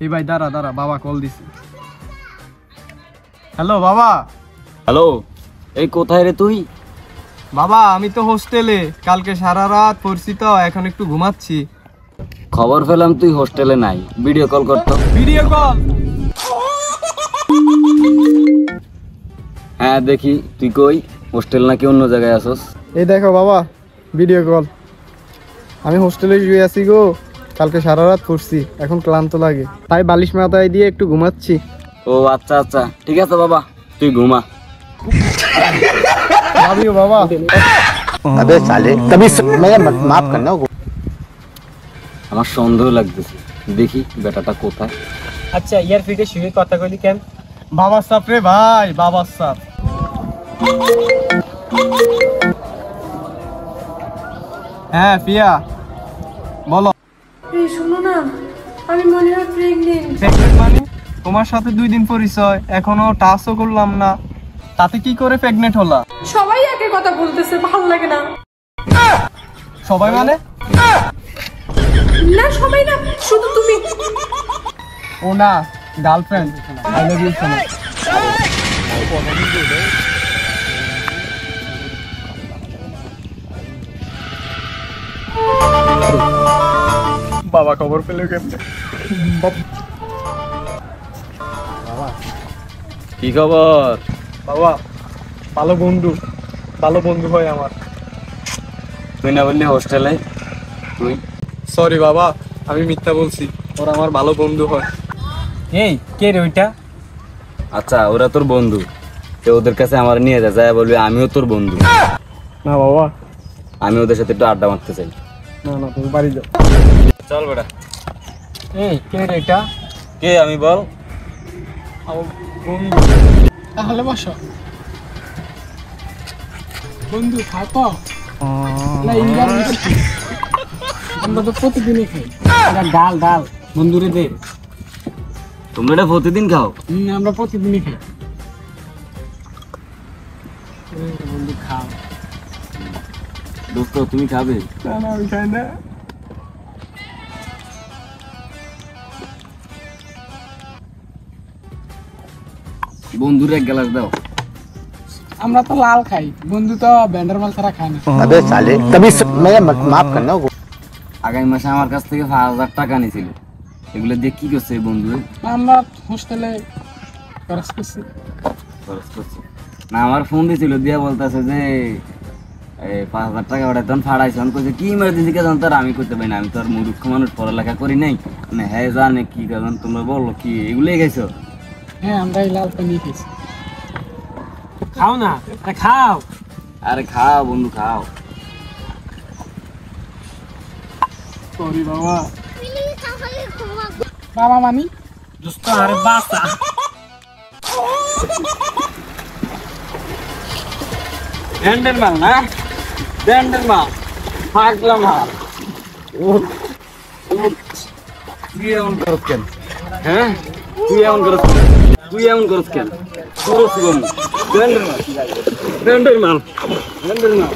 এই ভাই দাঁড়া দাঁড়া, বাবা কল দিছে। হ্যালো বাবা। হ্যালো, এই কোথায় রে তুই? বাবা আমি তো হোস্টেলে, কালকে সারা রাত পড়ছি তো, এখন একটু ঘুমাচ্ছি। খবর পেলাম তুই হোস্টেলে নাই, ভিডিও কল করতো। Video call? হ্যাঁ দেখি তুই কই, হোস্টেল নাকি অন্য জায়গায় আসোস? এই দেখো বাবা ভিডিও কল। আমি হোস্টেলে শুয়ে আছি গো, কালকে সারা রাত পড়ছি, এখন ক্লান্ত লাগে, তাই বালিশ মাথায় দিয়ে একটু ঘুমাচ্ছি। ও আচ্ছা আচ্ছা, ঠিক আছে বাবা, তুই ঘুমা। ভাবিও বাবা। अबे साले कभी मैं माफ करना। আমার সন্দেহ লাগতেছে, দেখি বেটাটা কোথায়। আচ্ছা ইয়ার ফিটে শুয়ে কথা কইলি কেন? বাবার সাপ রে ভাই, বাবার সাপ। হ্যাঁ পিয়া বলো। এই শোনো না, আমি মনে হয় প্রেগনেন্ট। প্রেগনেন্ট মানে? তোমার সাথে 2 দিন পরিচয়, এখনো টাচও করলাম না, তাতে কি করে প্রেগনেন্ট হলা? সবাই একই কথা বলতেছে, ভালো লাগে না। সবাই মানে? না সবাই না, শুধু তুমি। ও না, girlfriend. I love you so much. বাবা খবর পেলে কেমনে? কি খবর? বাবা ভালো বন্ধু হয় আমার। তুই না বললি হোস্টেলে? তুই সরি বাবা, আমি মিথ্যা বলছি, ওরা আমার ভালো বন্ধু হয়। এই কে রে ওইটা? আচ্ছা ওরা তোর বন্ধু, তো ওদের কাছে আমার নিয়ে যায় বলবি আমিও তোর বন্ধু। না বাবা, আমি ওদের সাথে একটু আড্ডা মারতে চাই। না না তুমি বাড়ি যাও। চল বেটা। এই কে রে এটা? কে আমি বল? আমার বন্ধু। তাহলে বসো। বন্ধু খাতো না? ইন্ডিয়ান আমরা তো প্রতিদিনই খাই। এটা ডাল ডাল বন্ধুরে দে। তোমরা এটা প্রতিদিন খাও? আমরা প্রতিদিনই খাই। বন্ধু খাও। দোস্ত তুমি খাবে? না না আমি খাই না। বন্ধুরে এক গ্লাস দাও। আমরা তো লাল খাই, বন্ধু তো ব্যান্ডার মাল ছাড়া খায় না। अबे साले कभी मैं माफ करना। আগামী মাসে আমার কাছ থেকে 5,000 টাকা নিয়েছিল, এগুলো দিয়ে কি করছে এই বন্ধু? আমরা হোস্টেলে খরচ করছি। খরচ করছে না? আমার ফোন দিয়েছিল, দিয়া বলতেছে যে 5,000 টাকা ওটা তখন ফাড়াইছে। আমি কইছে কি ইমার্জেন্সি কে জানতো, আমি করতে পারি না, আমি তো আর মূর্খ মানুষ, পড়ালেখা করি নাই। মানে হ্যাঁ জানে কি কারণ, তোমরা বলো কি এগুলোই খাইছো? হ্যাঁ আমরা এই লাল পানি খেয়েছি। খাও না, খাও। আরে খাও বন্ধু খাও। সরি বাবা। বাবা মানি দোস্ত আরে বাসা। ড্যান্ডের মাল না, ড্যান্ডের মাল, পাগলা মাল। তুই এমন করছ কেন? হ্যাঁ তুই এমন করছ কেন? তুই এমন করছ কেন? পুরো জীবন ড্যান্ডের মাল, ড্যান্ডের মাল, ড্যান্ডের মাল।